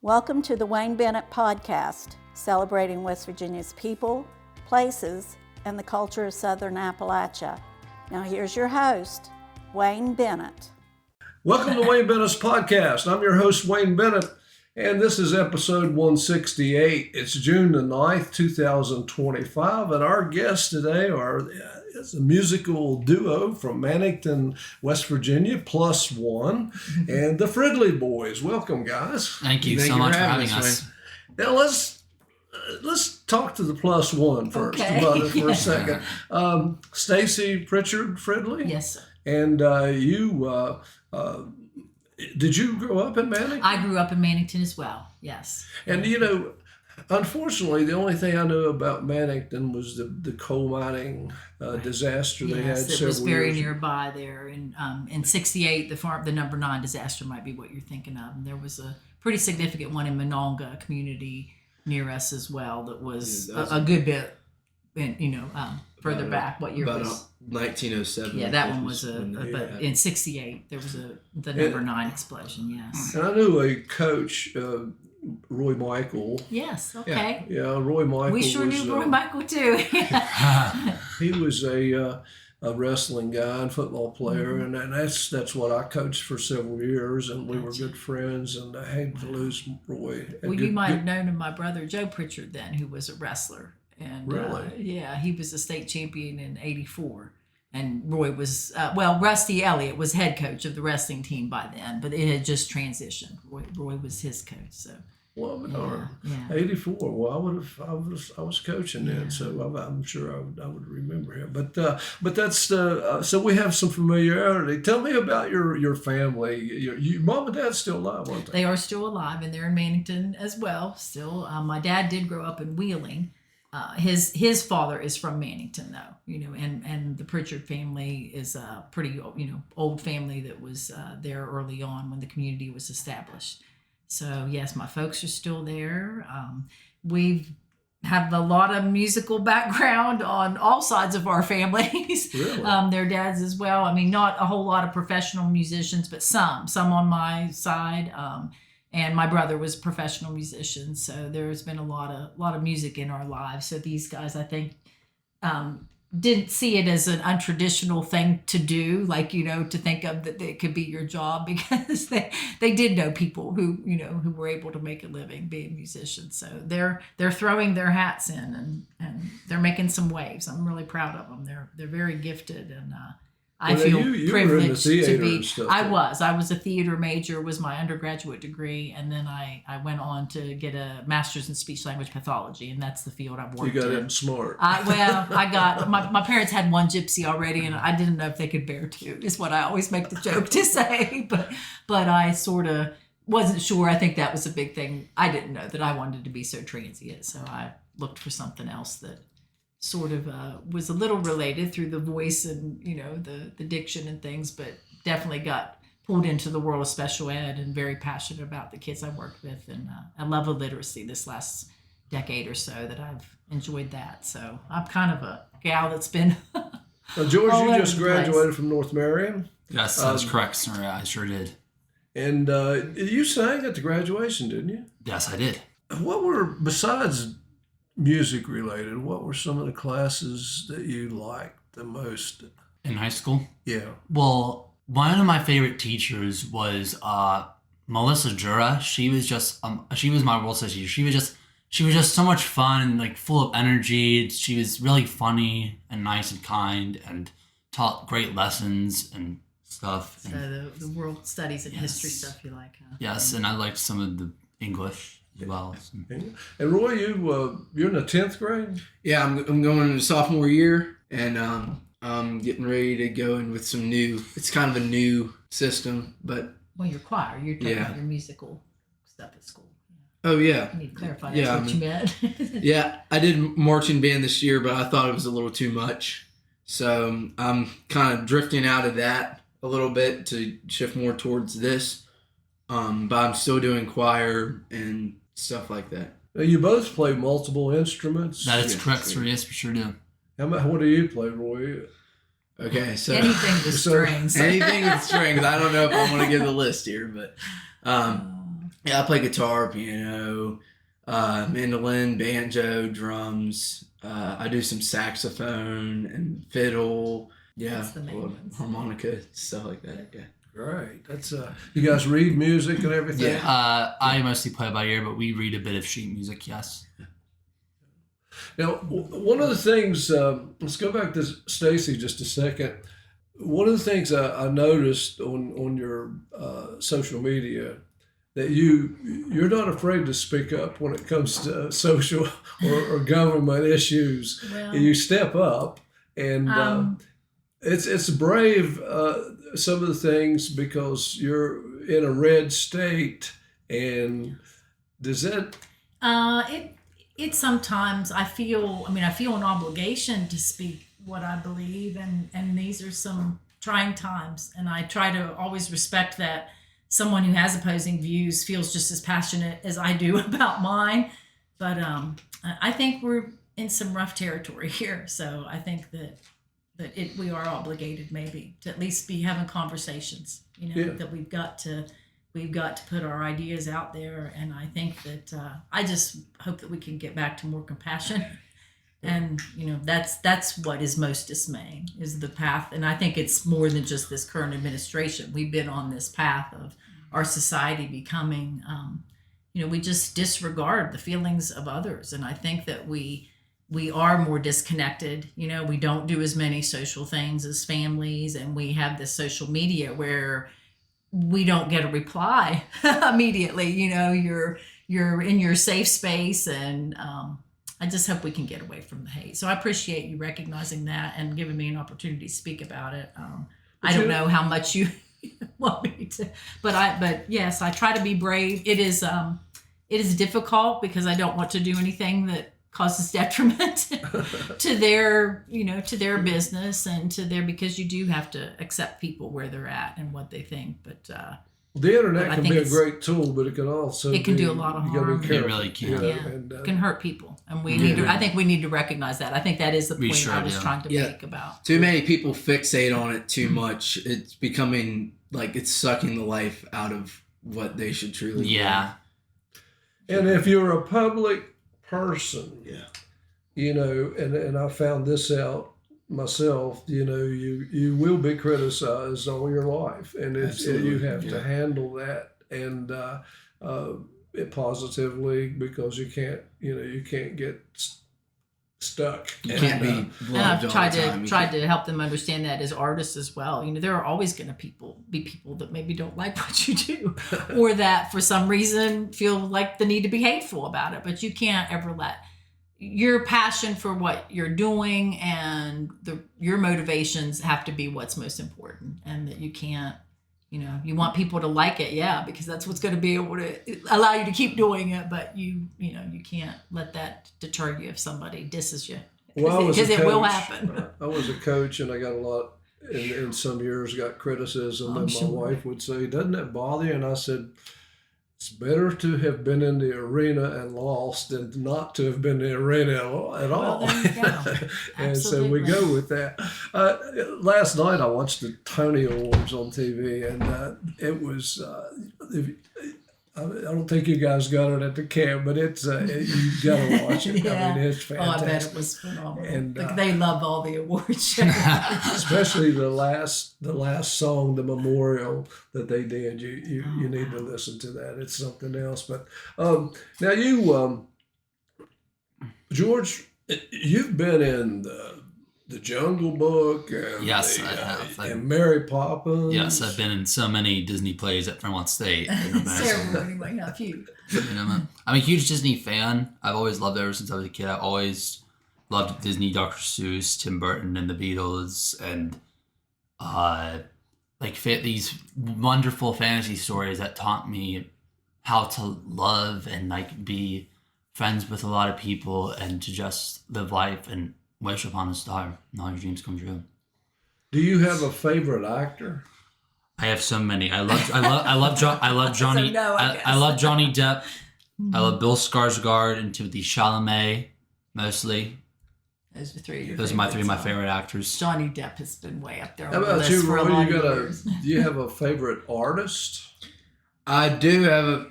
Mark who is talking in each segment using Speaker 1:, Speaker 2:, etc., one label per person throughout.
Speaker 1: Welcome to the Wayne Bennett Podcast, celebrating West Virginia's people, places, and the culture of Southern Appalachia. Now here's your host, Wayne Bennett.
Speaker 2: Welcome to Wayne Bennett's Podcast. I'm your host, Wayne Bennett, and this is episode 168. It's June the 9th, 2025, and our guests today is a musical duo from Mannington, West Virginia, Plus One, and the Fridley Boys. Welcome, guys.
Speaker 3: Thank you so much for having us.
Speaker 2: Now let's talk to the Plus One first about it for a second. Stacie Pritchard Fridley?
Speaker 4: Yes, sir.
Speaker 2: And you, did you grow up in Mannington?
Speaker 4: I grew up in Mannington as well, yes.
Speaker 2: And unfortunately, the only thing I knew about Mannington was the coal mining disaster they had several years ago.
Speaker 4: Yes, it was very nearby there. In 68, the number 9 disaster might be what you're thinking of. And there was a pretty significant one in Monongah, a community near us as well, that was a good bit, further back. What year was
Speaker 5: 1907.
Speaker 4: Yeah, that one was but in 68 there was the number 9 explosion. Yes.
Speaker 2: And I knew a coach, Roy Michael.
Speaker 4: Yes. Okay.
Speaker 2: Yeah, Roy Michael.
Speaker 4: We sure knew Roy Michael too.
Speaker 2: He was a wrestling guy and football player, and that's what I coached for several years, and we were good friends. And I hated to lose Roy.
Speaker 4: Well, you might have known of my brother Joe Pritchard then, who was a wrestler. And
Speaker 2: really?
Speaker 4: He was a state champion in '84. And Roy was, Rusty Elliott was head coach of the wrestling team by then, but it had just transitioned. Roy was his coach, so.
Speaker 2: Well, 84. Well, I was coaching then, so I'm sure I would remember him. But that's so we have some familiarity. Tell me about your family. Your mom and dad still alive, aren't they?
Speaker 4: They are still alive, and they're in Mannington as well. Still, my dad did grow up in Wheeling. His father is from Mannington, though, and the Pritchard family is a pretty, old family that was there early on when the community was established. So yes, my folks are still there. We have a lot of musical background on all sides of our families.
Speaker 2: Really?
Speaker 4: Their dads as well. I mean, not a whole lot of professional musicians, but some on my side. And my brother was a professional musician, so there's been a lot of music in our lives. So these guys, I think, didn't see it as an untraditional thing to do, to think of that it could be your job, because they did know people who were able to make a living being musicians. So they're throwing their hats in and they're making some waves. I'm really proud of them. They're very gifted, and I feel privileged to be. I was a theater major, was my undergraduate degree, and then I went on to get a master's in speech language pathology, and that's the field I've worked in.
Speaker 2: You got in smart.
Speaker 4: I got my parents had one gypsy already, and I didn't know if they could bear two. Is what I always make the joke to say, but I sort of wasn't sure. I think that was a big thing. I didn't know that I wanted to be so transient, so I looked for something else that sort of was a little related through the voice and the diction and things, but definitely got pulled into the world of special ed and very passionate about the kids I worked with, and I love literacy this last decade or so that I've enjoyed that. So I'm kind of a gal that's been
Speaker 2: Now, George, you just graduated from North Marion?
Speaker 3: Yes, that's correct, sir. I sure did.
Speaker 2: And you sang at the graduation, didn't you?
Speaker 3: Yes, I did.
Speaker 2: What were, besides music related, what were some of the classes that you liked the most?
Speaker 3: In high school?
Speaker 2: Yeah.
Speaker 3: Well, one of my favorite teachers was Melissa Jura. She was my world studies teacher. She was just so much fun, like full of energy. She was really funny and nice and kind, and taught great lessons and stuff.
Speaker 4: So the world studies and history stuff you like, huh?
Speaker 3: Yes, and I liked some of the English as well.
Speaker 2: And Roy, you're in the 10th grade?
Speaker 5: Yeah, I'm going into sophomore year, and I'm getting ready to go in with some new. It's kind of a new system, but
Speaker 4: your choir. You're talking about your musical stuff at school.
Speaker 5: Oh yeah.
Speaker 4: You need to clarify that's what you meant.
Speaker 5: Yeah, I did marching band this year, but I thought it was a little too much, so I'm kind of drifting out of that a little bit to shift more towards this. But I'm still doing choir and stuff like that.
Speaker 2: Now, you both play multiple instruments?
Speaker 3: That is correct, sir. Yes, we sure do.
Speaker 2: What do you play, Roy?
Speaker 5: Okay, so
Speaker 4: anything with strings.
Speaker 5: Anything with strings. I don't know if I want to give the list here, but Yeah, I play guitar, piano, mandolin, banjo, drums. I do some saxophone and fiddle. Yeah,
Speaker 4: That's the main
Speaker 5: or
Speaker 4: ones.
Speaker 5: harmonica, stuff like that. Yeah.
Speaker 2: Great. That's you guys read music and everything.
Speaker 5: Yeah.
Speaker 3: I mostly play by ear, but we read a bit of sheet music. Yes.
Speaker 2: Now, one of the things, let's go back to Stacie just a second. One of the things I noticed on your social media that you're not afraid to speak up when it comes to social or government issues.
Speaker 4: Well,
Speaker 2: You step up, and it's brave. Some of the things because you're in a red state, and does that?
Speaker 4: It sometimes I feel an obligation to speak what I believe, and these are some trying times, and I try to always respect that someone who has opposing views feels just as passionate as I do about mine. But I think we're in some rough territory here, so I think that we are obligated maybe to at least be having conversations. That we've got to put our ideas out there, and I think that I just hope that we can get back to more compassion. And that's what is most dismaying is the path, and I think it's more than just this current administration. We've been on this path of our society becoming we just disregard the feelings of others, and I think that we are more disconnected. We don't do as many social things as families, and we have this social media where we don't get a reply immediately. You're in your safe space, and I just hope we can get away from the hate. So I appreciate you recognizing that and giving me an opportunity to speak about it. I don't know how much you want me to, but yes, I try to be brave. It is difficult because I don't want to do anything that causes detriment to their business and because you do have to accept people where they're at and what they think. But
Speaker 2: the internet can be a great tool, but it can also
Speaker 4: do a lot of harm.
Speaker 3: It really can.
Speaker 4: It can hurt people, and we need to. I think we need to recognize that. I think that is the point I was trying to make about.
Speaker 5: Too many people fixate on it too much. It's becoming like it's sucking the life out of what they should truly be.
Speaker 2: And if you're a public person, and I found this out myself, you will be criticized all your life, and you have to handle that and it positively, because you can't get stuck.
Speaker 5: You can't be loved.
Speaker 4: And I've tried to help them understand that as artists as well. There are always going to be people that maybe don't like what you do, or that for some reason feel like the need to be hateful about it. But you can't ever let your passion for what you're doing and your motivations have to be what's most important, and that you can't. You want people to like it, because that's what's going to be able to allow you to keep doing it. But you can't let that deter you if somebody disses you, because it will happen.
Speaker 2: I was a coach, and I got a lot, in some years, got criticism, and my wife would say, "Doesn't that bother you?" And I said, it's better to have been in the arena and lost than not to have been in the arena at all.
Speaker 4: Well, there you go.
Speaker 2: And so we go with that. Last night I watched the Tony Awards on TV, and it was, I don't think you guys got it at the camp, but it's you got to watch it. I mean, it's fantastic.
Speaker 4: I bet it was phenomenal.
Speaker 2: And
Speaker 4: they love all the awards.
Speaker 2: Especially the last song, the memorial that they did. You need to listen to that. It's something else. But now you, George, you've been in the Jungle Book, and
Speaker 3: yes, I have.
Speaker 2: And Mary Poppins.
Speaker 3: Yes, I've been in so many Disney plays at Fremont State.
Speaker 4: Several anyway, not few.
Speaker 3: I'm a huge Disney fan. I've always loved it ever since I was a kid. I always loved Disney, Dr. Seuss, Tim Burton, and the Beatles, and these wonderful fantasy stories that taught me how to love and be friends with a lot of people and to just live life and wish upon a star and all your dreams come true.
Speaker 2: Do you have a favorite actor?
Speaker 3: I have so many. I love Johnny.
Speaker 4: So no,
Speaker 3: I love Johnny Depp. I love Bill Skarsgård and Timothy Chalamet, mostly.
Speaker 4: Those are three.
Speaker 3: Those are my three of my favorite actors.
Speaker 4: Johnny Depp has been way up there on
Speaker 2: How
Speaker 4: the
Speaker 2: about
Speaker 4: list
Speaker 2: you,
Speaker 4: for a
Speaker 2: Roy?
Speaker 4: lot of years.
Speaker 2: Do you have a favorite artist?
Speaker 5: I do have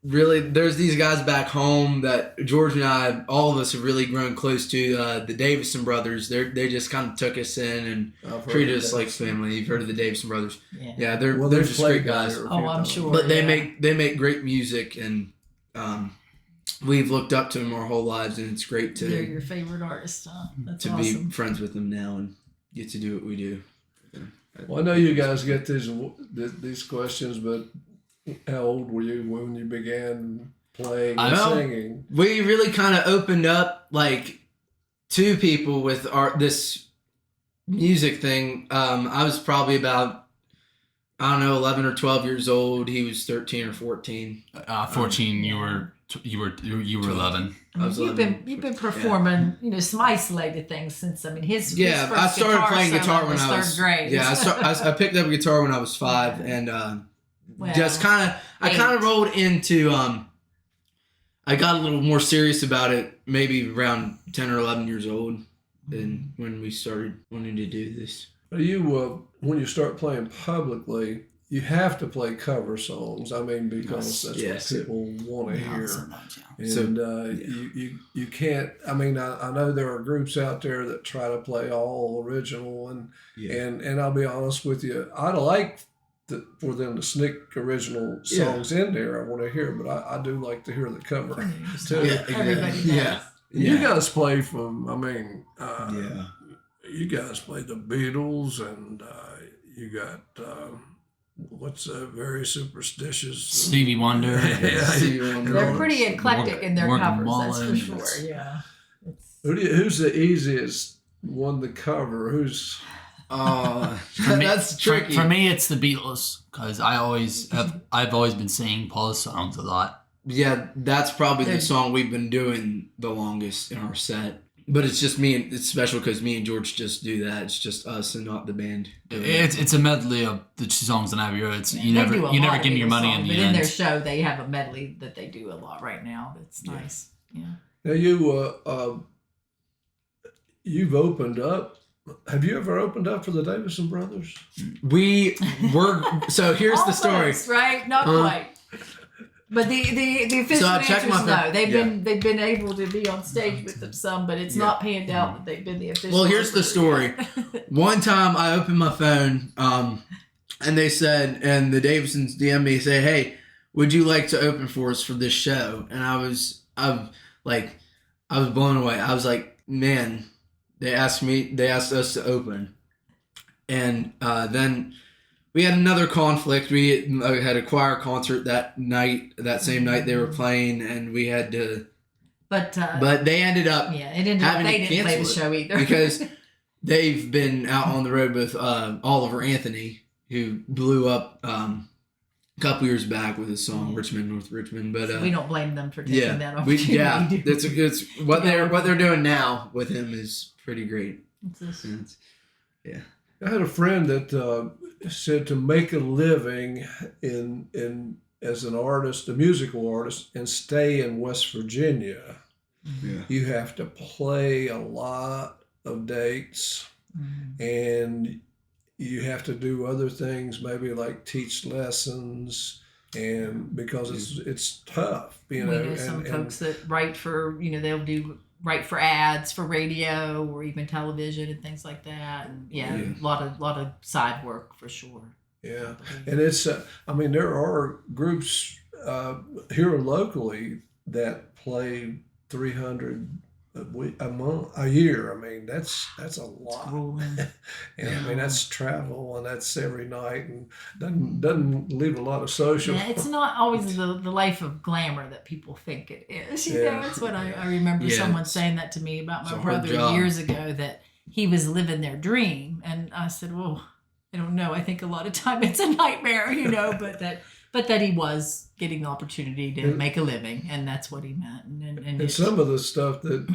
Speaker 5: Really, there's these guys back home that George and I, all of us have really grown close to. The Davison brothers, they just kind of took us in and treated us like family. You've heard of the Davison brothers? Yeah, they're just great guys.
Speaker 4: Oh, I'm sure.
Speaker 5: But they make great music, and we've looked up to them our whole lives, and it's great
Speaker 4: They're your favorite artist, huh? That's
Speaker 5: to
Speaker 4: awesome.
Speaker 5: be friends with them now and get to do what we do.
Speaker 2: Well, I know you guys get these questions, but how old were you when you began playing and singing?
Speaker 5: We really kind of opened up like to people with this music thing. I was probably about, I don't know, 11 or 12 years old. He was 13 or 14.
Speaker 3: 14. You were 11.
Speaker 4: You've been performing, some isolated things since. I mean, his first
Speaker 5: I started playing guitar when I was
Speaker 4: third grade.
Speaker 5: Yeah, I picked up a guitar when I was 5, and just kind of rolled into. I got a little more serious about it maybe around 10 or 11 years old, and when we started wanting to do this.
Speaker 2: You when you start playing publicly, you have to play cover songs. I mean, because that's what people want to hear. And you can't. I mean, I know there are groups out there that try to play all original, and I'll be honest with you, I'd like for them to sneak original songs in there. I want to hear, but I do like to hear the cover too.
Speaker 4: Everybody does.
Speaker 2: You guys play from. I mean, you guys play the Beatles, and you got. What's very superstitious?
Speaker 3: Stevie Wonder.
Speaker 2: Stevie Wonder.
Speaker 4: They're pretty eclectic in their covers,
Speaker 3: Mullen.
Speaker 4: that's for sure. Yeah.
Speaker 2: Who's the easiest one to cover? Who's?
Speaker 5: That's tricky.
Speaker 3: For me, it's the Beatles because I've always been singing Paul's songs a lot.
Speaker 5: Yeah, that's probably the song we've been doing the longest in our set. But it's just me, and it's special because me and George just do that. It's just us and not the band.
Speaker 3: It's a medley of the two songs in Abbey Road. You never give me your money in the end.
Speaker 4: But in their show, they have a medley that they do a lot right now. That's nice. Yeah.
Speaker 2: Now you've opened up. Have you ever opened up for the Davison brothers?
Speaker 5: We were. So here's the story.
Speaker 4: Almost, right? Not quite. But the official answer is no. They've been able to be on stage with them some, but it's not panned out that they've been the official.
Speaker 5: Well, here's the story. One time I opened my phone, and they said, and the Davisons DM me, say, "Hey, would you like to open for us for this show?" And I was blown away. I was like, man, they asked us to open, and then. We had another conflict. We had a choir concert that same night they were playing, and we had to. But they ended up.
Speaker 4: Yeah, it ended up. They didn't play the show either
Speaker 5: because they've been out on the road with Oliver Anthony, who blew up a couple years back with his song "Richmond, North Richmond." But
Speaker 4: so we don't blame them for taking that opportunity.
Speaker 5: It's what they're doing now with him is pretty great.
Speaker 2: I had a friend that. Said to make a living in as an artist, a musical artist, and stay in West Virginia, you have to play a lot of dates, and you have to do other things, maybe like teach lessons, and because it's tough,
Speaker 4: We know some folks that write for they'll write for ads for radio or even television and things like that, and a lot of side work for sure.
Speaker 2: Yeah, and it's there are groups here locally that play 300 a year. I mean that's a lot, and that's travel, and that's every night, and doesn't leave a lot of social.
Speaker 4: Yeah, it's not always the life of glamour that people think it is. It's what I remember someone saying that to me about my brother years ago, that he was living their dream, and I said, well, I don't know. I think a lot of time it's a nightmare, but that he was getting the opportunity to make a living, and that's what he meant. And
Speaker 2: some of the stuff that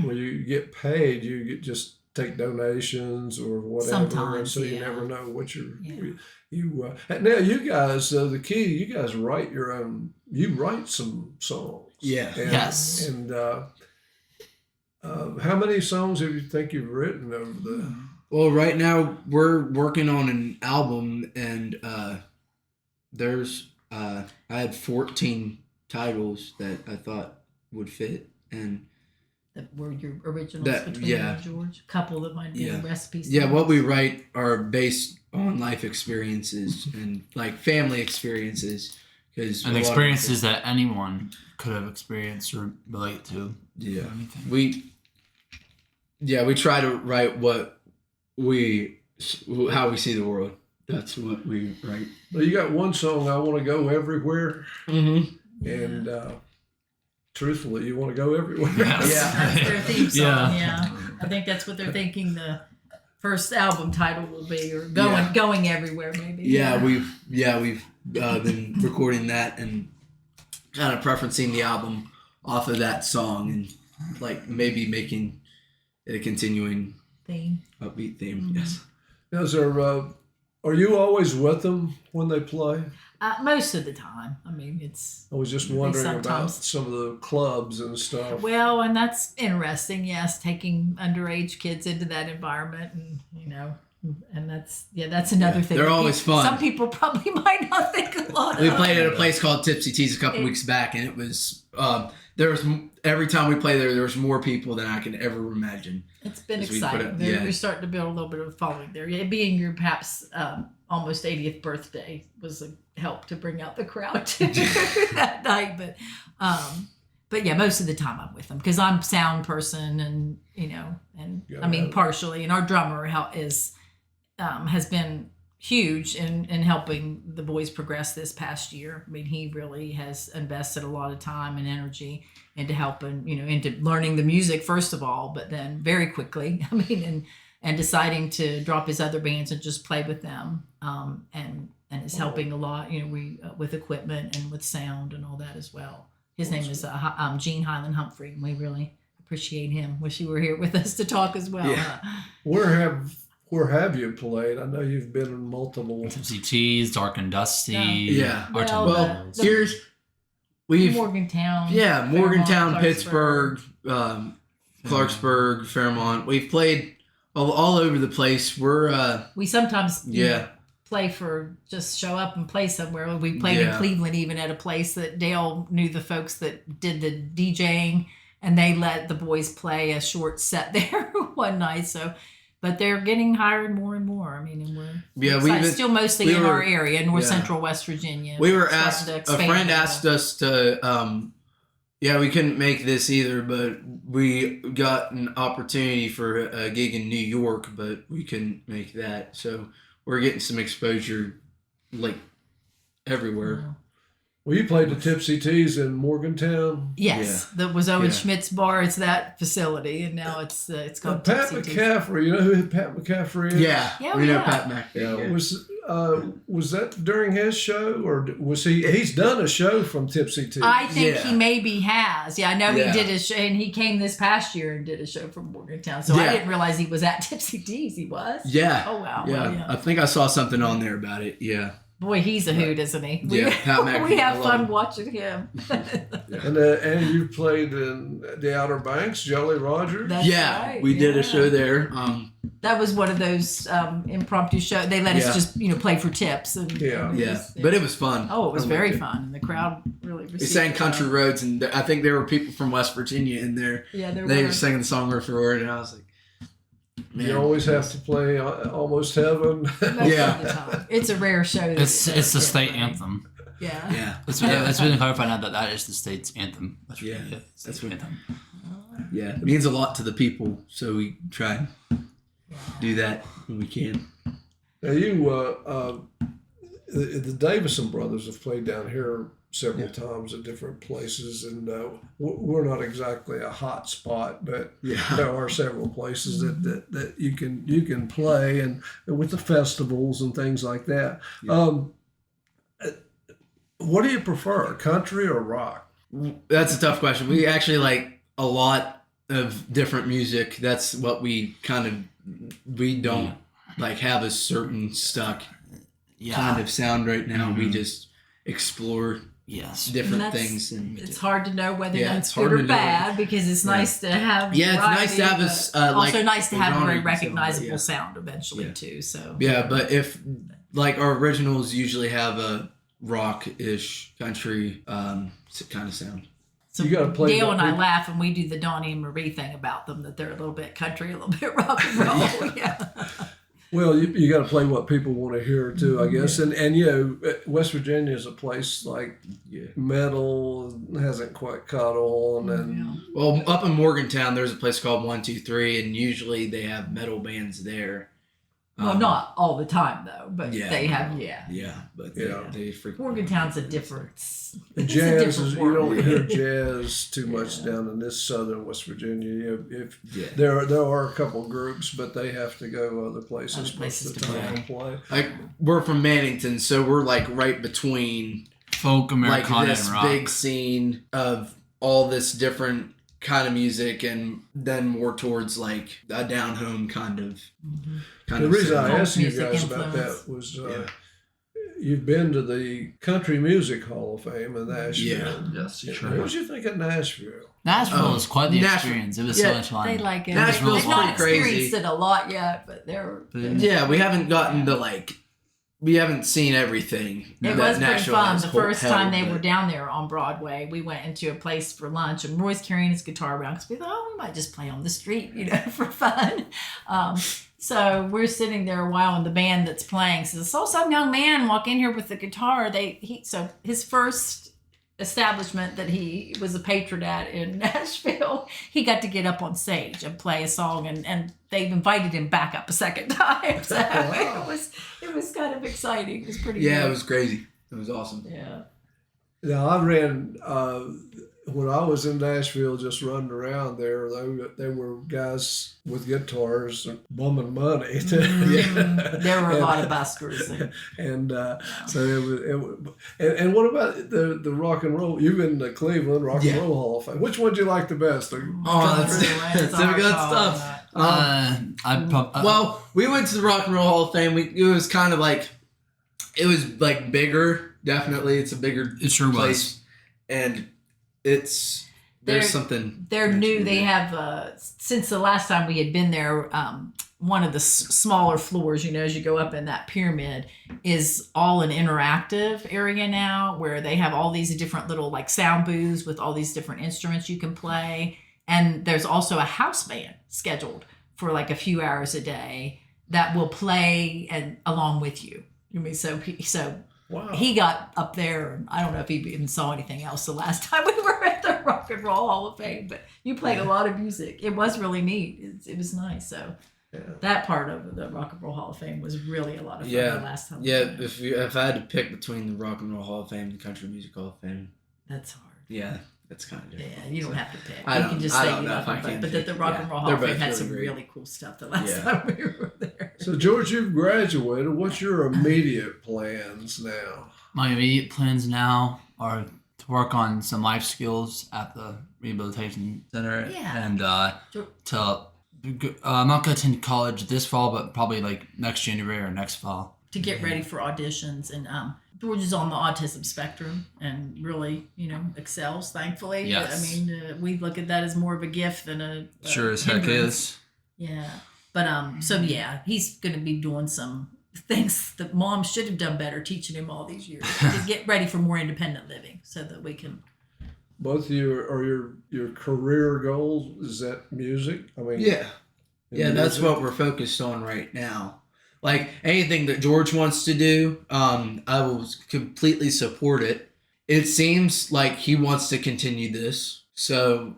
Speaker 2: when you get paid, you just take donations or whatever,
Speaker 4: sometimes,
Speaker 2: and so you never know what now you guys, the key, you guys write your own. You write some songs.
Speaker 5: Yeah.
Speaker 3: Yes.
Speaker 2: And how many songs have you think you've written over the?
Speaker 5: Well, right now we're working on an album, and there's I had 14 titles that I thought would fit, and
Speaker 4: That were your originals
Speaker 5: That-
Speaker 4: between
Speaker 5: yeah.
Speaker 4: you and George. A couple that might be
Speaker 5: Yeah.
Speaker 4: recipes.
Speaker 5: yeah, what we write are based on life experiences and like family experiences, because
Speaker 3: And experiences that anyone could have experienced or relate to.
Speaker 5: Yeah,
Speaker 3: Or anything.
Speaker 5: we try to write how we see the world. That's what we write.
Speaker 2: Well, you got one song, I Want to Go Everywhere,
Speaker 5: Mm-hmm.
Speaker 2: and truthfully, you want to go everywhere.
Speaker 3: Yes.
Speaker 5: Yeah.
Speaker 4: That's their theme song.
Speaker 3: Yeah.
Speaker 4: Yeah. I think that's what they're thinking the first album title will be, or going everywhere maybe.
Speaker 5: We've been recording that and kind of preferencing the album off of that song, and like maybe making it a continuing
Speaker 4: Theme.
Speaker 5: upbeat theme.
Speaker 4: Mhm.
Speaker 5: Yes.
Speaker 2: Is there, are you always with them when they play?
Speaker 4: Most of the time. I mean, it's
Speaker 2: I was just wondering about
Speaker 4: sometimes-
Speaker 2: some of the clubs and stuff.
Speaker 4: well, and that's interesting. Yes, taking underage kids into that environment, and and that's another thing.
Speaker 5: They're
Speaker 4: that
Speaker 5: always fun.
Speaker 4: Some people probably might not think a lot.
Speaker 5: We
Speaker 4: of.
Speaker 5: played at a place called Tipsy Teas a couple weeks back, and it was there was every time we play there was more people than I could ever imagine.
Speaker 4: It's been
Speaker 5: As we put
Speaker 4: exciting.
Speaker 5: it- yeah.
Speaker 4: We're starting to build a little bit of a following there. It being your perhaps almost 80th birthday was a help to bring out the crowd too that night. But yeah, most of the time I'm with them because I'm a sound person, and
Speaker 2: Yeah,
Speaker 4: I mean
Speaker 2: right.
Speaker 4: partially, and our drummer has been huge in helping the boys progress this past year. I mean, he really has invested a lot of time and energy into helping, into learning the music first of all, but then very quickly, I mean, and deciding to drop his other bands and just play with them, and is helping a lot, with equipment and with sound and all that as well. His name is Gene Highland Humphrey, and we really appreciate him. Wish you were here with us to talk as well.
Speaker 5: Yeah.
Speaker 2: Where have you played? I know you've been in multiple.
Speaker 3: Tipsy Teas, Dark and Dusty.
Speaker 5: Yeah.
Speaker 3: Arch and
Speaker 4: Well,
Speaker 3: Bells.
Speaker 5: Here's we've
Speaker 4: Morgantown.
Speaker 5: Morgantown,
Speaker 4: Clarksburg.
Speaker 5: Pittsburgh, Clarksburg, Fairmont. We've played all over the place. We're
Speaker 4: We sometimes
Speaker 5: yeah.
Speaker 4: play for just show up and play somewhere. We played in
Speaker 5: Yeah.
Speaker 4: Cleveland even at a place that Dale knew the folks that did the DJing, and they let the boys play a short set there one night. So, but they're getting hired more and more. I mean, and we're excited. Still mostly in our area, North Central West Virginia.
Speaker 5: We were
Speaker 4: Starting
Speaker 5: asked.
Speaker 4: to
Speaker 5: A
Speaker 4: expand
Speaker 5: friend
Speaker 4: a little.
Speaker 5: asked us to. We couldn't make this either, but we got an opportunity for a gig in New York, but we couldn't make that. So we're getting some exposure, like everywhere.
Speaker 2: Well, you played the Tipsy Teas in Morgantown.
Speaker 4: Yes, that was Owen
Speaker 5: Yeah.
Speaker 4: Schmidt's bar. It's that facility, and now it's called
Speaker 2: Pat
Speaker 4: Tipsy Teas.
Speaker 2: McCaffrey. You know who Pat McCaffrey is?
Speaker 5: Yeah,
Speaker 4: Yeah,
Speaker 5: we know
Speaker 4: yeah.
Speaker 5: Pat Mac.
Speaker 2: Yeah. Was that during his show, or was he? He's done a show from Tipsy Teas.
Speaker 4: I think
Speaker 5: Yeah.
Speaker 4: he maybe has. Yeah, I know
Speaker 5: Yeah.
Speaker 4: he did a show, and he came this past year and did a show from Morgantown. So
Speaker 5: Yeah.
Speaker 4: I didn't realize he was at Tipsy Teas. He was.
Speaker 5: Yeah.
Speaker 4: Oh wow.
Speaker 5: Yeah.
Speaker 4: Well, yeah.
Speaker 5: I think I saw something on there about it. Yeah.
Speaker 4: Boy, he's a hoot, isn't he?
Speaker 5: Yeah, Pat
Speaker 4: we
Speaker 5: McAfee, I
Speaker 4: have
Speaker 5: love
Speaker 4: fun
Speaker 5: him.
Speaker 4: watching him.
Speaker 2: And you played in the Outer Banks, Jolly Roger.
Speaker 4: That's
Speaker 5: Yeah,
Speaker 4: right,
Speaker 5: we did
Speaker 4: yeah.
Speaker 5: a show there.
Speaker 4: That was one of those impromptu shows. They let
Speaker 5: Yeah.
Speaker 4: us just play for tips. And,
Speaker 2: Yeah.
Speaker 4: and
Speaker 5: Yeah, but it was fun.
Speaker 4: Oh, it was
Speaker 5: I
Speaker 4: very
Speaker 5: liked it.
Speaker 4: fun, and the crowd really received
Speaker 5: We sang
Speaker 4: it
Speaker 5: Country
Speaker 4: well.
Speaker 5: Roads, and I think there were people from West Virginia in there.
Speaker 4: Yeah, there
Speaker 5: They
Speaker 4: were.
Speaker 5: were singing the song word for word, and I was like, man.
Speaker 2: You always have to play Almost Heaven.
Speaker 4: Most
Speaker 5: Yeah.
Speaker 4: of the time. It's a rare show. that
Speaker 3: It's
Speaker 4: it
Speaker 3: the
Speaker 4: does
Speaker 3: state
Speaker 4: get
Speaker 3: anthem.
Speaker 4: played. Yeah.
Speaker 5: Yeah,
Speaker 3: It's been clarified now that is the state's anthem. That's
Speaker 5: Yeah,
Speaker 3: it's
Speaker 5: that's
Speaker 3: the
Speaker 5: what-
Speaker 3: anthem.
Speaker 5: yeah. It means a lot to the people, so we try and do that when we can.
Speaker 2: Now the Davison brothers have played down here several times at different places, and we're not exactly a hot spot, but
Speaker 5: Yeah.
Speaker 2: there are several places that you can play, and with the festivals and things like that.
Speaker 5: Yeah.
Speaker 2: What do you prefer, country or rock?
Speaker 5: That's a tough question. We actually like a lot of different music. That's what we we don't like have a certain stuck
Speaker 3: Yeah.
Speaker 5: kind of sound right now. We
Speaker 3: Mhm.
Speaker 5: just explore
Speaker 3: Yes.
Speaker 5: different
Speaker 4: And that's-
Speaker 5: things. And
Speaker 4: It's hard to know whether
Speaker 5: Yeah,
Speaker 4: that's
Speaker 5: it's hard
Speaker 4: good or
Speaker 5: to know.
Speaker 4: bad because it's nice to have.
Speaker 5: Yeah, it's nice to
Speaker 4: variety,
Speaker 5: have
Speaker 4: but
Speaker 5: like,
Speaker 4: also nice to
Speaker 5: a
Speaker 4: have a
Speaker 5: genre
Speaker 4: very
Speaker 5: you can sing,
Speaker 4: recognizable
Speaker 5: yeah.
Speaker 4: sound eventually
Speaker 5: Yeah.
Speaker 4: too. So
Speaker 5: Yeah, but if like our originals usually have a rock-ish country kind of sound.
Speaker 4: So
Speaker 2: You gotta play
Speaker 4: Dale
Speaker 2: the
Speaker 4: and I
Speaker 2: people.
Speaker 4: laugh when we do the Donnie and Marie thing about them, that they're a little bit country, a little bit rock and roll. Yeah.
Speaker 2: Well, you got to play what people want to hear too, I guess. And you know, West Virginia is a place like metal hasn't quite caught on, and
Speaker 5: Well, up in Morgantown, there's a place called 123, and usually they have metal bands there.
Speaker 4: Well, not all the time though, but
Speaker 5: Yeah.
Speaker 4: they have.
Speaker 5: But
Speaker 2: Yeah.
Speaker 5: they frequently.
Speaker 4: Morgantown's a different.
Speaker 2: and
Speaker 4: it's a
Speaker 2: jazz
Speaker 4: different
Speaker 2: is you don't
Speaker 4: world.
Speaker 2: hear jazz too much down in this southern West Virginia. If
Speaker 5: Yeah.
Speaker 2: there are a couple groups, but they have to go other places,
Speaker 4: Other places
Speaker 2: most of
Speaker 4: to
Speaker 2: the time to play.
Speaker 5: Like, we're from Mannington, so we're like right between
Speaker 3: Folk,
Speaker 5: like
Speaker 3: Americana,
Speaker 5: this
Speaker 3: and rock.
Speaker 5: big scene of all this different kind of music, and then more towards like a down home kind of.
Speaker 2: The reason I
Speaker 4: Folk
Speaker 2: asked you
Speaker 4: music
Speaker 2: guys about
Speaker 4: influence.
Speaker 2: that was
Speaker 5: Yeah.
Speaker 2: you've been to the Country Music Hall of Fame in Nashville.
Speaker 5: Yeah.
Speaker 6: Yes, you
Speaker 2: What did you think of Nashville?
Speaker 3: Nashville was quite the
Speaker 5: Nashville-
Speaker 3: experience. It was so
Speaker 5: yeah,
Speaker 3: much fun.
Speaker 4: They like it.
Speaker 5: Nashville's
Speaker 4: They've not
Speaker 5: pretty
Speaker 4: experienced
Speaker 5: crazy.
Speaker 4: it a lot yet, but they're.
Speaker 5: Yeah, we haven't gotten to like. We haven't seen everything.
Speaker 4: It
Speaker 5: that
Speaker 4: was pretty
Speaker 5: Nashville
Speaker 4: fun.
Speaker 5: has
Speaker 4: The first
Speaker 5: held,
Speaker 4: time they
Speaker 5: but-
Speaker 4: were down there on Broadway, we went into a place for lunch, and Roy's carrying his guitar around because we thought, oh, we might just play on the street, for fun. So we're sitting there a while, and the band that's playing says, "So some young man walk in here with the guitar." So his first establishment that he was a patron at in Nashville, he got to get up on stage and play a song, and they've invited him back up a second time. So it was kind of exciting. It was pretty
Speaker 5: Yeah,
Speaker 4: good.
Speaker 5: it was crazy. It was awesome.
Speaker 4: Yeah.
Speaker 2: Now I ran when I was in Nashville, just running around there. They were guys with guitars bumming money.
Speaker 4: There were a lot of buskers. And,
Speaker 2: So it was. And what about the rock and roll? You've been to Cleveland Rock and Roll Hall of Fame. Which one do you like the best?
Speaker 5: Oh, that's
Speaker 4: It's our
Speaker 5: difficult
Speaker 4: call,
Speaker 5: stuff.
Speaker 3: Well,
Speaker 5: We went to the Rock and Roll Hall of Fame. It was kind of like, it was like bigger. Definitely, it's a bigger
Speaker 3: it sure
Speaker 5: place, and there's something.
Speaker 4: They're new. They have since the last time we had been there. One of the smaller floors, as you go up in that pyramid, is all an interactive area now, where they have all these different little like sound booths with all these different instruments you can play, and there's also a house band scheduled for like a few hours a day that will play and along with you.
Speaker 2: Wow.
Speaker 4: He got up there, and I don't know if he even saw anything else the last time we were at the Rock and Roll Hall of Fame, but you played a lot of music. It was really neat. It was nice. So that part of the Rock and Roll Hall of Fame was really a lot of fun the last time.
Speaker 5: Yeah.
Speaker 4: we were there.
Speaker 5: If I had to pick between the Rock and Roll Hall of Fame and the Country Music Hall of Fame,
Speaker 4: That's hard.
Speaker 5: yeah, that's kind of difficult.
Speaker 4: Yeah, you don't have to pick.
Speaker 5: I
Speaker 4: You
Speaker 5: don't-
Speaker 4: can just
Speaker 5: I
Speaker 4: say
Speaker 5: don't
Speaker 4: you
Speaker 5: know
Speaker 4: love
Speaker 5: if I
Speaker 4: them,
Speaker 5: can
Speaker 4: but
Speaker 5: pick.
Speaker 4: the Rock
Speaker 5: Yeah.
Speaker 4: and Roll Hall
Speaker 5: They're
Speaker 4: of Fame
Speaker 5: both
Speaker 4: had
Speaker 5: really
Speaker 4: some
Speaker 5: great.
Speaker 4: really cool stuff the last
Speaker 5: Yeah.
Speaker 4: time we were there.
Speaker 2: So George, you've graduated. What's your immediate plans now?
Speaker 3: my immediate plans now are to work on some life skills at the rehabilitation center,
Speaker 4: Yeah.
Speaker 3: and I'm not gonna attend college this fall, but probably like next January or next fall.
Speaker 4: To get ready for auditions, and George is on the autism spectrum and really excels, thankfully.
Speaker 3: Yes.
Speaker 4: I mean, we look at that as more of a gift than a
Speaker 3: Sure as heck
Speaker 4: hindrance.
Speaker 3: is.
Speaker 4: Yeah, but so yeah, he's going to be doing some things that mom should have done better, teaching him all these years to get ready for more independent living, so that we can.
Speaker 2: Both of you are your career goals. Is that music? I mean,
Speaker 5: Yeah, that's what we're focused on right now. Like anything that George wants to do, I will completely support it. It seems like he wants to continue this. So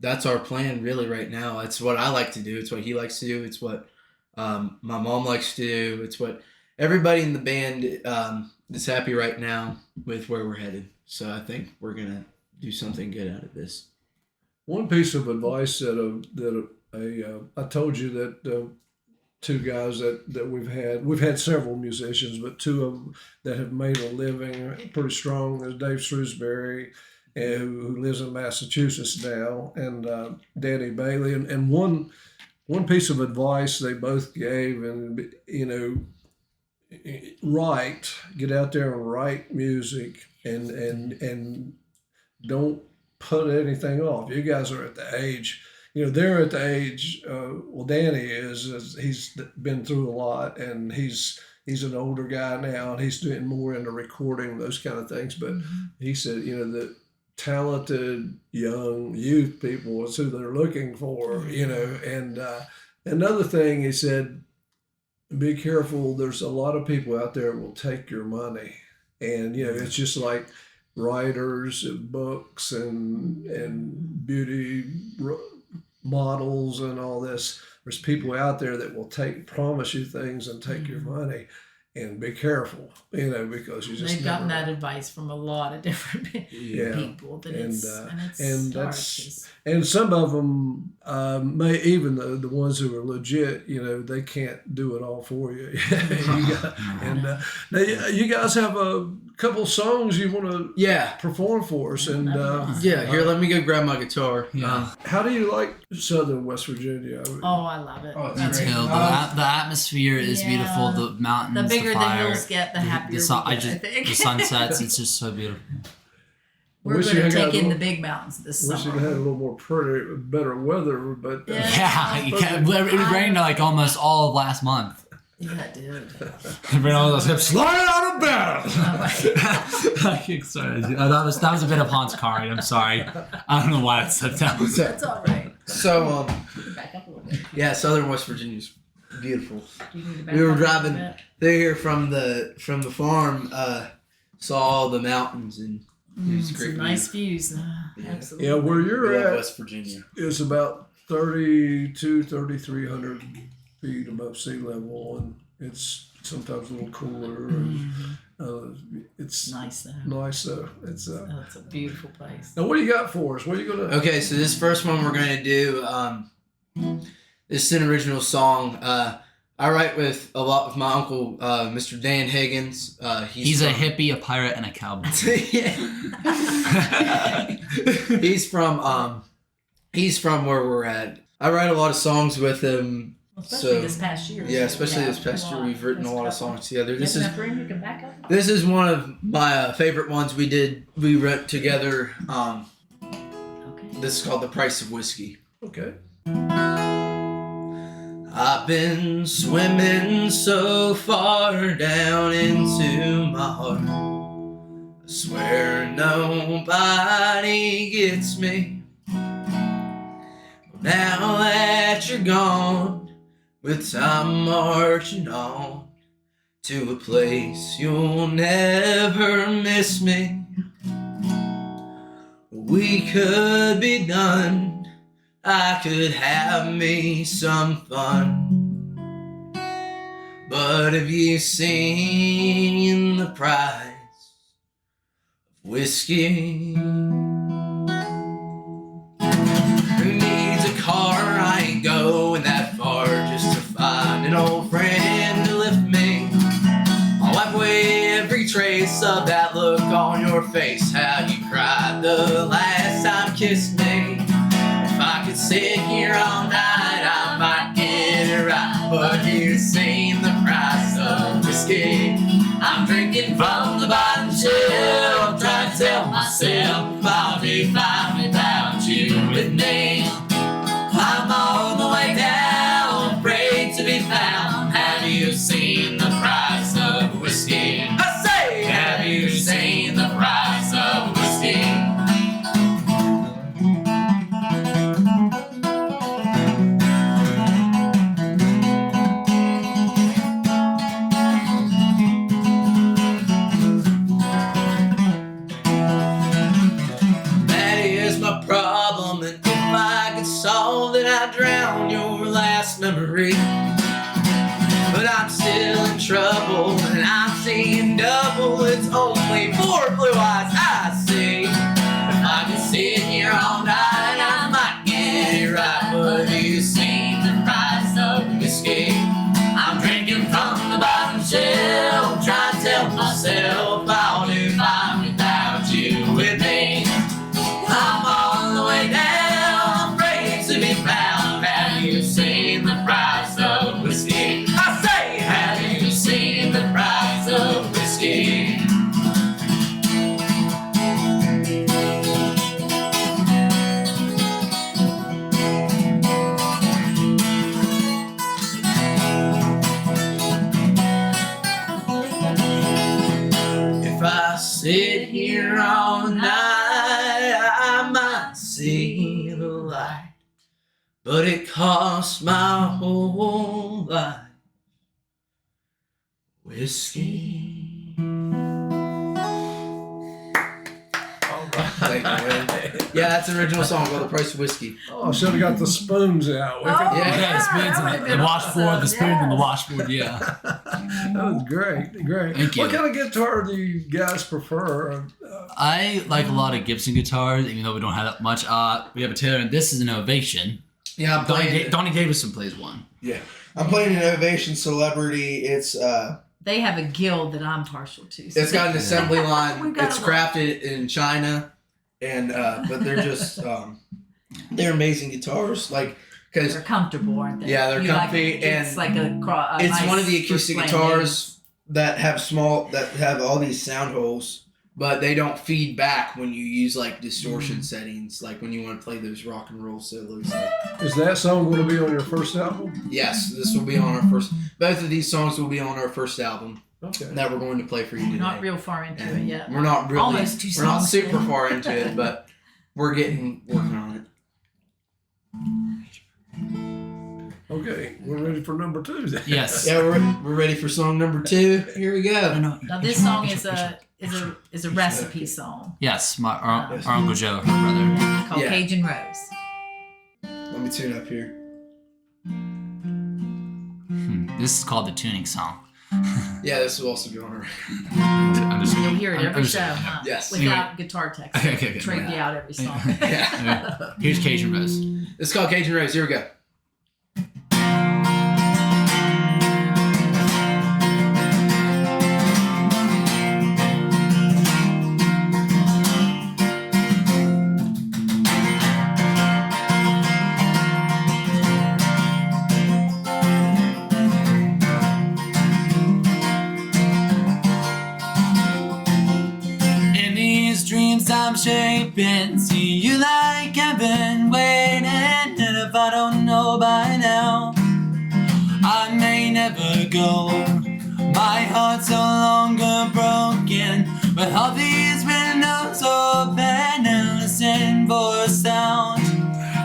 Speaker 5: that's our plan really right now. It's what I like to do. It's what he likes to do. It's what my mom likes to do. It's what everybody in the band is happy right now with where we're headed. So I think we're going to do something good out of this.
Speaker 2: One piece of advice that I told you that two guys that we've had several musicians, but two of them that have made a living pretty strong is Dave Shrewsbury, who lives in Massachusetts now, and Danny Bailey. And one piece of advice they both gave, and get out there and write music, and don't put anything off. You guys are at the age, they're at the age, Danny is he's been through a lot, and he's he's an older guy now, and he's doing more into recording, those kind of things. But he said, the talented young youth people is who they're looking for, And another thing he said, be careful. There's a lot of people out there that will take your money, and it's just like writers of books and beauty models and all this. There's people out there that will promise you things and take your money, and be careful, because you just
Speaker 4: they've gotten that advice from a lot of different people. That
Speaker 2: and some of them may, even the ones who are legit, they can't do it all for you. Now you guys have a couple songs you want to perform for us, and
Speaker 5: here, let me go grab my guitar.
Speaker 2: How do you like Southern West Virginia?
Speaker 4: I love it.
Speaker 3: Me too. The atmosphere is beautiful. The mountains,
Speaker 4: the bigger
Speaker 3: the fire,
Speaker 4: the hills get, the happier I think.
Speaker 3: The sunsets, it's just so beautiful.
Speaker 4: We're going to take in the big mountains this summer.
Speaker 2: Wish you had a little more better weather, but
Speaker 3: it rained like almost all of last month.
Speaker 4: Yeah, it did.
Speaker 3: Slide out of bed. That was a bit of Hans Kari. I'm sorry. I don't know why it slipped out.
Speaker 4: That's all right.
Speaker 5: So
Speaker 4: Back up a little bit.
Speaker 5: yeah, Southern West Virginia's beautiful.
Speaker 4: Do you need to back
Speaker 5: We were
Speaker 4: up a little
Speaker 5: driving
Speaker 4: bit?
Speaker 5: there from the farm, saw all the mountains, and it was
Speaker 4: Some
Speaker 5: great.
Speaker 4: nice views. Absolutely.
Speaker 2: yeah, where
Speaker 5: We
Speaker 2: you're
Speaker 5: love
Speaker 2: at
Speaker 5: West Virginia.
Speaker 2: is about 3,300 feet above sea level, and it's sometimes a little cooler. And, it's
Speaker 4: Nice though.
Speaker 2: nice though. It's
Speaker 4: It's a beautiful place.
Speaker 2: now, what do you got for us? What are you gonna?
Speaker 5: Okay, so this first one we're gonna do. This is an original song. I write with a lot with my uncle, Mr. Dan Higgins.
Speaker 3: He's a hippie, a pirate, and a cowboy.
Speaker 5: He's from where we're at. I write a lot of songs with him.
Speaker 4: Especially this past year.
Speaker 5: Yeah, especially this past year, we've written a lot of songs together. This is
Speaker 4: room you can back up.
Speaker 5: this is one of my favorite ones we did. We wrote together.
Speaker 4: Okay.
Speaker 5: This is called "The Price of Whiskey."
Speaker 2: Okay.
Speaker 5: I've been swimming so far down into my heart. I swear nobody gets me. Now that you're gone, with time marching on to a place you'll never miss me, we could be done. I could have me some fun. But have you seen the price of whiskey? Who needs a car? I ain't going that far just to find an old friend to lift me. I'll wipe away every trace of that look on your face, how you cried the last time you kissed me. If I could sit here all night, I might get it right. But you've seen the price of whiskey. I'm drinking from the bottom shelf, trying to tell myself I'll be fine without you with me. I'm on the way down, afraid to be found. Have you seen the price of whiskey? I say, have you seen the price of whiskey? Problem, and if I could solve it, I'd drown your last memory. But I'm still in trouble, and I'm seeing double. It's only 4 blue eyes I see. If I could sit here all night, I might get it right. But you've seen the price of whiskey. I'm drinking from the bottom shelf, trying to tell myself I'll do fine without you with me. I'm on the way down, afraid to be found. Have you seen the price of whiskey? I say, have you seen the I might see the light, but it cost my whole life. Whiskey.
Speaker 2: All right.
Speaker 5: Yeah, that's the original song called The Price of Whiskey.
Speaker 2: Oh, I should have got the spoons out. We could-
Speaker 3: Yeah, the spoons and the washboard, the spoon and the washboard, yeah.
Speaker 2: That was great.
Speaker 3: Thank you.
Speaker 2: What kind of guitar do you guys prefer?
Speaker 3: I like a lot of Gibson guitars, even though we don't have that much. We have a Taylor, and this is an Ovation.
Speaker 5: Yeah, I'm playing.
Speaker 3: Donnie Davison plays one.
Speaker 5: Yeah, I'm playing an Ovation Celebrity. It's
Speaker 4: They have a guild that I'm partial to. So
Speaker 5: it's got an assembly
Speaker 4: We've
Speaker 5: line.
Speaker 4: got
Speaker 5: It's
Speaker 4: a-
Speaker 5: crafted in China, and but they're just they're amazing guitars. Like because
Speaker 4: they're comfortable, aren't they?
Speaker 5: Yeah, they're
Speaker 4: You like-
Speaker 5: comfy,
Speaker 4: it's
Speaker 5: and
Speaker 4: like a
Speaker 5: it's
Speaker 4: nice
Speaker 5: one of the acoustic
Speaker 4: playing
Speaker 5: guitars that have all these sound holes, but they don't feed back when you use like distortion settings, like when you want to play those rock and roll solos.
Speaker 2: Is that song going to be on your first album?
Speaker 5: Yes, this will be on our first. Both of these songs will be on our first album
Speaker 2: Okay.
Speaker 5: that we're going to play for you today.
Speaker 4: Not real far into it yet.
Speaker 5: We're not really.
Speaker 4: Almost two
Speaker 5: We're not
Speaker 4: songs
Speaker 5: super
Speaker 4: in.
Speaker 5: far into it, but we're working on it.
Speaker 2: Okay, we're ready for number 2 then.
Speaker 3: Yes.
Speaker 5: Yeah, we're ready for song number 2. Here we go.
Speaker 4: Now this song is a recipe song
Speaker 3: Yes, our Uncle Joe, her brother.
Speaker 4: called
Speaker 5: Yeah.
Speaker 4: Cajun Rose.
Speaker 5: Let me tune up here.
Speaker 3: This is called the tuning song.
Speaker 5: Yeah, this will also be on our.
Speaker 3: I'm just
Speaker 4: You'll hear it every show,
Speaker 3: yeah.
Speaker 4: huh?
Speaker 5: Yes.
Speaker 4: Without guitar text.
Speaker 3: Okay.
Speaker 4: Trade you out every song.
Speaker 5: Yeah.
Speaker 3: Here's Cajun Rose.
Speaker 5: This is called Cajun Rose. Here we go.
Speaker 3: In these dreams I'm shaping, see you like heaven waiting. And if I don't know by now, I may never go. My heart's no longer broken, with all these windows open, and listen for a sound.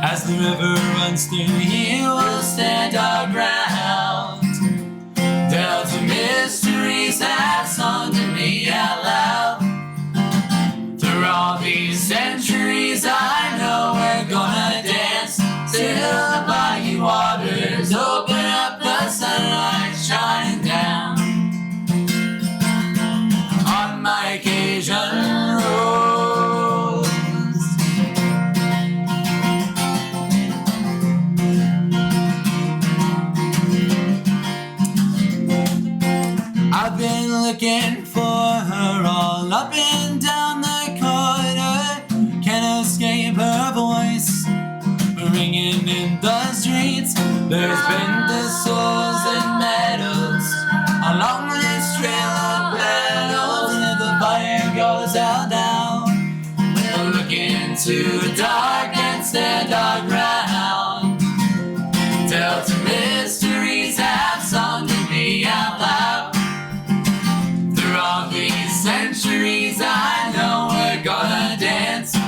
Speaker 3: As the river runs through here, we'll stand our ground. Delta mysteries have sung to me out loud. Through all these centuries, I know we're gonna dance till the bayou waters open up, the sunlight shining down on my Cajun Rose. I've been looking for her all up and down the corridor. Can't escape her voice ringing in the streets. There's been the swords and medals along this trail of battles. And if the fire goes out now, we'll look into the dark and stand our ground. Delta mysteries have sung to me out loud. Through all these centuries, I know we're gonna dance till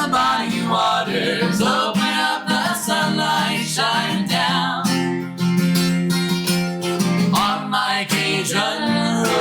Speaker 3: the bayou waters open up, the sunlight shine down on my Cajun Rose.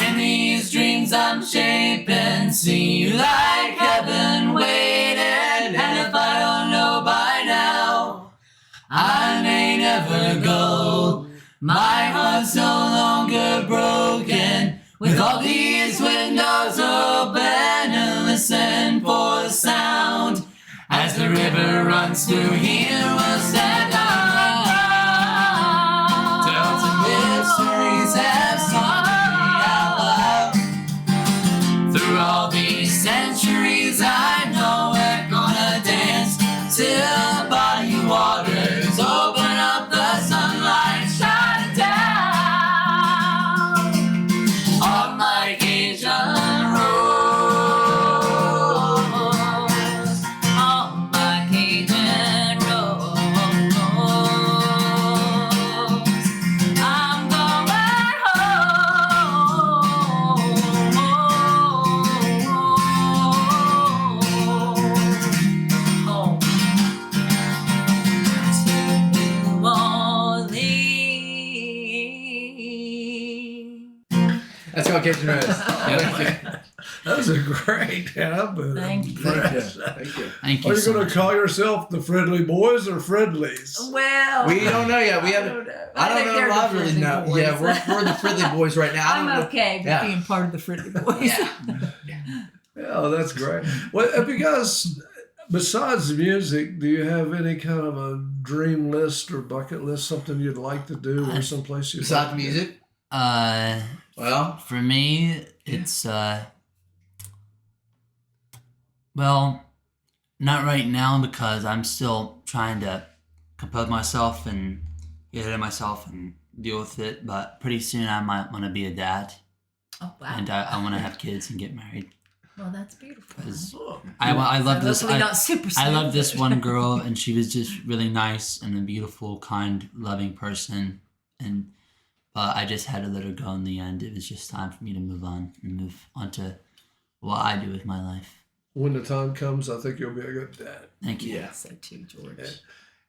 Speaker 3: In these dreams I'm shaping, see you like heaven waiting. And if I don't know by now, I may never go. My heart's no longer broken, with all these windows open, and listen for the sound as the river runs through here, we'll stand up. Tales and mysteries have taught me out loud. Through all these centuries, I know we're gonna dance till body waters open up, the sunlight shine down on my Cajun rose, on my Cajun rose. I'm going home to New Orleans.
Speaker 5: That's called Cajun Rose.
Speaker 2: That was a great album.
Speaker 4: Thank you.
Speaker 5: Thank you.
Speaker 3: Thank
Speaker 2: Are
Speaker 3: you
Speaker 2: you
Speaker 3: so
Speaker 2: going
Speaker 3: much.
Speaker 2: to call yourself the Fridley Boys or Fridleys?
Speaker 4: Well,
Speaker 5: We don't know yet. We
Speaker 4: I
Speaker 5: haven't.
Speaker 4: don't know.
Speaker 5: I don't
Speaker 4: think
Speaker 5: know
Speaker 4: they're
Speaker 5: if
Speaker 4: the
Speaker 5: I really
Speaker 4: Fridley
Speaker 5: know.
Speaker 4: Boys.
Speaker 5: Yeah, we're the Fridley Boys right now. I don't
Speaker 4: I'm
Speaker 5: know.
Speaker 4: okay with
Speaker 5: Yeah.
Speaker 4: being part of the Fridley Boys.
Speaker 5: Yeah.
Speaker 2: Yeah, that's great. Well, have you guys, besides the music, do you have any kind of a dream list or bucket list, something you'd like to do or someplace you'd
Speaker 5: Besides
Speaker 2: like to
Speaker 5: music,
Speaker 3: Well, for me, it's well, not right now because I'm still trying to compose myself and get ahead of myself and deal with it. But pretty soon I might want to be a dad,
Speaker 4: Oh wow.
Speaker 3: and I want to have kids and get married.
Speaker 4: Well, that's beautiful.
Speaker 3: 'Cause
Speaker 2: Oh,
Speaker 3: I love this.
Speaker 4: Hopefully not super
Speaker 3: I
Speaker 4: soon,
Speaker 3: love this
Speaker 4: but-
Speaker 3: one girl, and she was just really nice and a beautiful, kind, loving person. And I just had to let her go in the end. It was just time for me to move on to what I do with my life.
Speaker 2: when the time comes, I think you'll be a good dad.
Speaker 3: Thank you.
Speaker 5: Yeah.
Speaker 4: So too, George.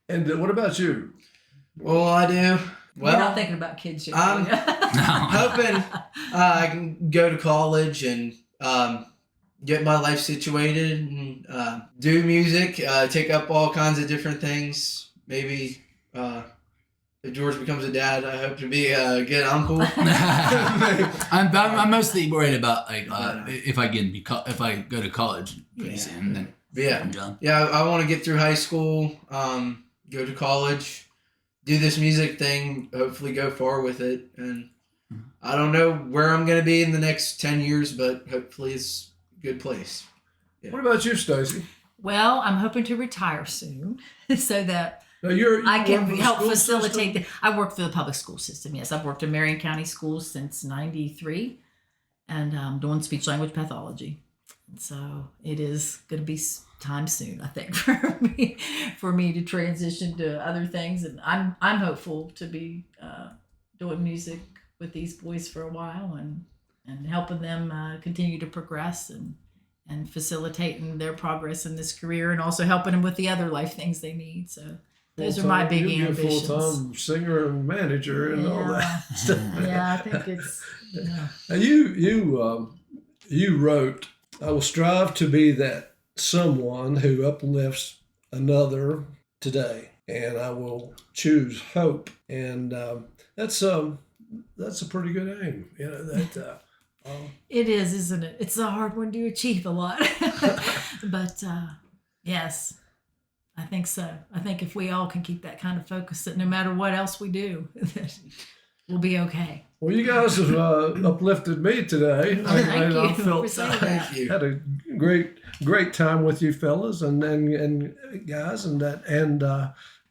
Speaker 2: And what about you?
Speaker 5: well, I do.
Speaker 4: We're not
Speaker 5: Well,
Speaker 4: thinking about kids yet.
Speaker 5: I'm
Speaker 4: are we?
Speaker 5: hoping I can go to college and get my life situated and do music, take up all kinds of different things. Maybe if George becomes a dad, I hope to be a good uncle.
Speaker 3: I'm mostly worried about if I go to college pretty soon. Then
Speaker 5: Yeah.
Speaker 3: I'm done.
Speaker 5: Yeah, I want to get through high school, go to college, do this music thing, hopefully go far with it. And I don't know where I'm going to be in the next 10 years, but hopefully it's a good place.
Speaker 2: What about you, Stacie?
Speaker 4: Well, I'm hoping to retire soon so that
Speaker 2: Now you
Speaker 4: I can
Speaker 2: work for the
Speaker 4: help
Speaker 2: school
Speaker 4: facilitate.
Speaker 2: system?
Speaker 4: I work for the public school system. Yes, I've worked in Marion County schools since '93, and doing speech language pathology. And so it is going to be time soon, I think, for me to transition to other things. And I'm hopeful to be doing music with these boys for a while and helping them continue to progress and facilitating their progress in this career and also helping them with the other life things they need. So those are my big
Speaker 2: You'll be
Speaker 4: ambitions.
Speaker 2: a full-time singer and manager and all that stuff.
Speaker 4: Yeah, I think it's. Yeah.
Speaker 2: Now you wrote, "I will strive to be that someone who uplifts another today, and I will choose hope." And that's a pretty good aim. You know that.
Speaker 4: It is, isn't it? It's a hard one to achieve a lot. But yes, I think so. I think if we all can keep that kind of focus, that no matter what else we do, that we'll be okay.
Speaker 2: Well, you guys have uplifted me today.
Speaker 4: Thank
Speaker 2: I
Speaker 4: you
Speaker 2: felt
Speaker 4: for saying that.
Speaker 5: Thank you.
Speaker 2: had a great time with you fellas and guys and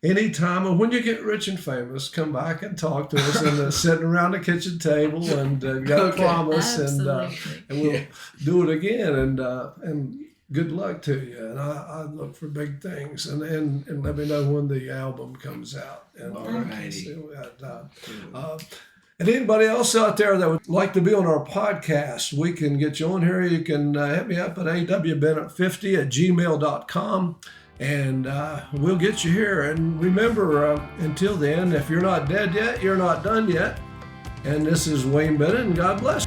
Speaker 2: anytime and when you get rich and famous, come back and talk to us and sitting around the kitchen table and got a
Speaker 5: Okay.
Speaker 2: promise
Speaker 4: Absolutely.
Speaker 2: and we'll do it again and good luck to you. And I look for big things and let me know when the album comes out. And
Speaker 5: Alrighty.
Speaker 2: and anybody else out there that would like to be on our podcast, we can get you on here. You can hit me up at awbennett50@gmail.com and we'll get you here. And remember, until then, if you're not dead yet, you're not done yet. And this is Wayne Bennett, and God bless.